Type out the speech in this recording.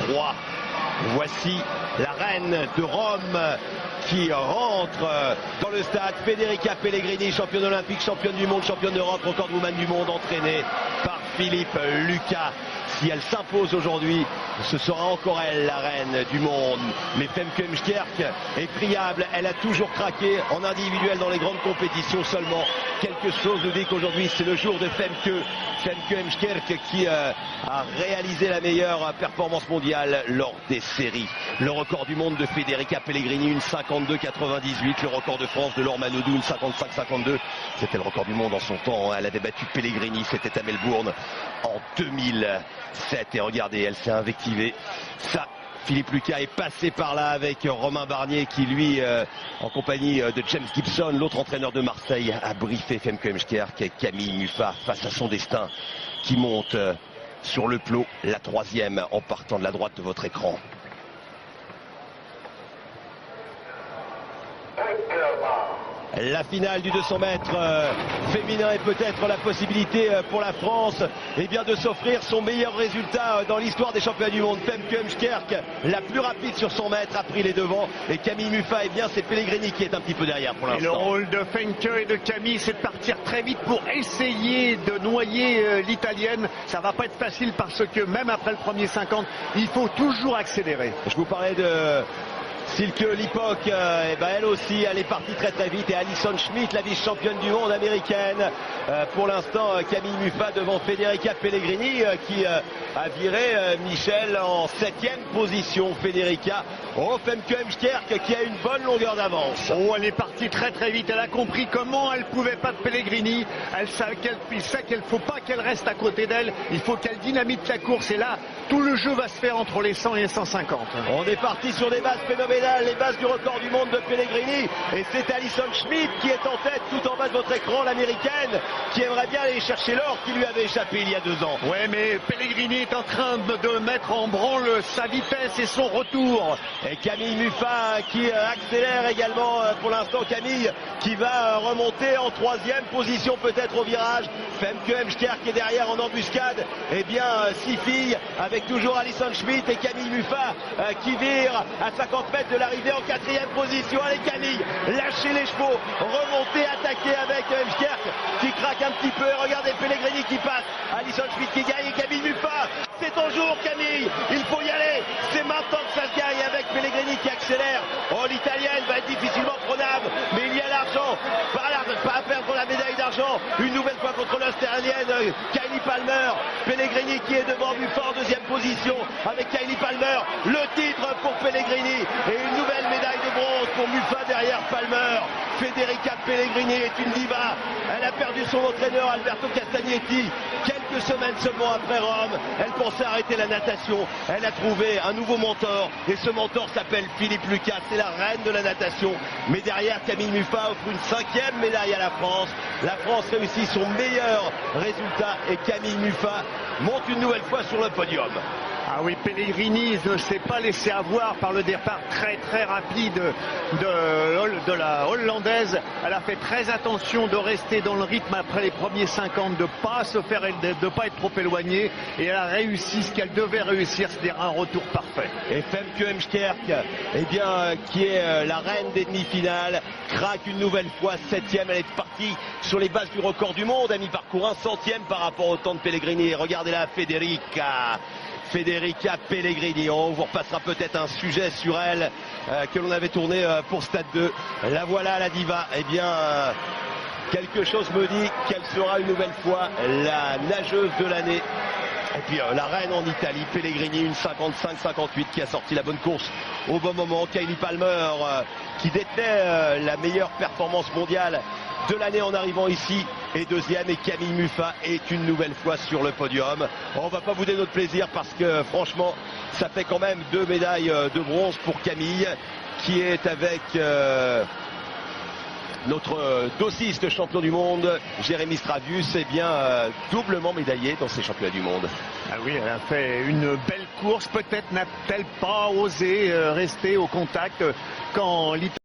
3. Voici la reine de Rome qui rentre dans le stade. Federica Pellegrini, championne olympique, championne du monde, championne d'Europe, record woman du monde, entraînée par Philippe Lucas. Si elle s'impose aujourd'hui, ce sera encore elle, la reine du monde. Mais Femke Heemskerk est friable. Elle a toujours craqué en individuel dans les grandes compétitions seulement. Quelque chose nous dit qu'aujourd'hui, c'est le jour de Femke Heemskerk qui a réalisé la meilleure performance mondiale lors des séries. Le record du monde de Federica Pellegrini, une 52,98. Le record de France de Laure Manodou, une 55,52. C'était le record du monde en son temps. Elle avait battu Pellegrini, c'était à Melbourne en 2007. Et regardez, elle s'est invectivée. Ça, Philippe Lucas est passé par là avec Romain Barnier qui lui, en compagnie de James Gibson, l'autre entraîneur de Marseille, a briefé Femke Heemskerk et Camille Muffat face à son destin qui monte sur le plot, la troisième en partant de la droite de votre écran. La finale du 200 mètres féminin est peut-être la possibilité pour la France de s'offrir son meilleur résultat dans l'histoire des championnats du monde. Femke Heemskerk, la plus rapide sur 100 mètres, a pris les devants. Et Camille Muffat, c'est Pellegrini qui est un petit peu derrière pour l'instant. Le rôle de Femke et de Camille, c'est de partir très vite pour essayer de noyer l'italienne. Ça va pas être facile parce que même après le premier 50, il faut toujours accélérer. Je vous parlais de Silke Lippok, elle aussi, elle est partie très très vite. Et Alison Schmidt, la vice-championne du monde américaine. Pour l'instant, Camille Muffat devant Federica Pellegrini qui a viré Michel en 7e position. Federica, Femke Heemskerk qui a une bonne longueur d'avance. Elle est partie très très vite. Elle a compris comment elle pouvait battre Pellegrini. Elle sait qu'il ne faut pas qu'elle reste à côté d'elle. Il faut qu'elle dynamite la course. Et là, tout le jeu va se faire entre les 100 et les 150. On est parti sur des bases phénoménales. Les bases du record du monde de Pellegrini, et c'est Alison Schmidt qui est en tête tout en bas de votre écran, l'américaine qui aimerait bien aller chercher l'or qui lui avait échappé il y a 2 ans. Ouais, mais Pellegrini est en train de mettre en branle sa vitesse et son retour. Et Camille Muffat qui accélère également pour l'instant. Camille qui va remonter en 3e position peut-être au virage. Femke Heemskerk est derrière en embuscade. 6 filles avec toujours Alison Schmidt et Camille Muffat qui vire à 50 mètres de l'arrivée en 4e position. Allez Camille, lâchez les chevaux, remontez, attaquez avec Heemskerk qui craque un petit peu. Et regardez Pellegrini qui passe, Alison Schmidt qui gagne et Camille Muffat. C'est ton jour Camille, il faut y aller. C'est maintenant que ça se gagne avec Pellegrini qui accélère. L'italienne va être difficilement prenable, mais il y a l'argent. Pas à perdre la médaille d'argent. Une nouvelle fois contre l'Australienne Kylie Palmer. Pellegrini qui est devant Muffat en 2e position avec Kylie Palmer. Le titre pour Pellegrini et une nouvelle médaille de bronze pour Muffat derrière Palmer. Federica Pellegrini est une diva. Elle a perdu son entraîneur Alberto Castagnetti quelques semaines seulement après Rome. Elle pensait arrêter la natation. Elle a trouvé un nouveau mentor et ce mentor s'appelle Philippe Lucas. C'est la reine de la natation. Mais derrière, Camille Muffat offre une 5e médaille à la France. La France réussit son meilleur résultat et Camille Muffat monte une nouvelle fois sur le podium. Ah oui, Pellegrini ne s'est pas laissé avoir par le départ très très rapide de la Hollandaise. Elle a fait très attention de rester dans le rythme après les premiers 50, de ne pas être trop éloignée. Et elle a réussi ce qu'elle devait réussir, c'est-à-dire un retour parfait. Et Femke Heemskerk, qui est la reine des demi-finales, craque une nouvelle fois, 7e. Elle est partie sur les bases du record du monde, à mi-parcours, un 100e par rapport au temps de Pellegrini. Et regardez là, Federica Pellegrini. On vous repassera peut-être un sujet sur elle que l'on avait tourné pour Stade 2. La voilà la diva. Quelque chose me dit qu'elle sera une nouvelle fois la nageuse de l'année. Et puis la reine en Italie, Pellegrini, une 55-58 qui a sorti la bonne course au bon moment. Kylie Palmer qui détenait la meilleure performance mondiale de l'année en arrivant ici est 2e et Camille Muffat est une nouvelle fois sur le podium. On va pas bouder notre plaisir parce que franchement ça fait quand même 2 médailles de bronze pour Camille qui est avec notre dossiste champion du monde, Jérémy Stravius, doublement médaillé dans ces championnats du monde. Ah oui, elle a fait une belle course. Peut-être n'a-t-elle pas osé rester au contact quand l'Italie